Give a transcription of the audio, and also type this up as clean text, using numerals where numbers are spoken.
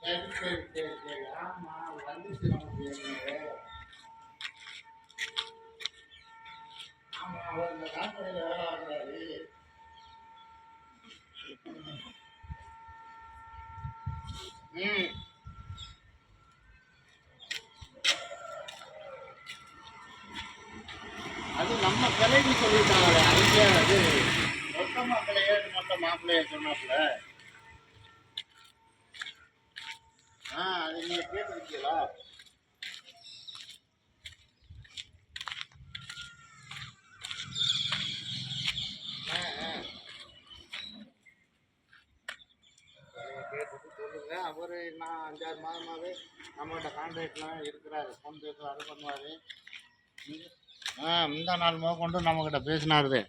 சரி சரி சரி சரி. ஆமா, வந்துச்சு நமக்கு ஏற்கனவே. ஆமா, அவர் இந்த கம்பெனியில் வேலை பார்க்குறாரு. ம். அது நம்ம கிளைக்கு சொல்லிட்டாங்க. அதுக்கே அது மொத்த மாப்பிள்ளையே மொத்த மாப்பிள்ளைய சொன்னாப்புல. அது நீங்க கேட்டிருக்கீங்களா? ஆ ஆ கேட்டுட்டு சொல்லுங்க. அவரு நான் 5-6 மாதமாவே நம்மகிட்ட கான்டாக்ட்லாம் இருக்கிறாரு. ஃபோன் பேசுவாரு, பண்ணுவாரு. முந்தா நாள் கொண்டு நம்மகிட்ட பேசினாரு.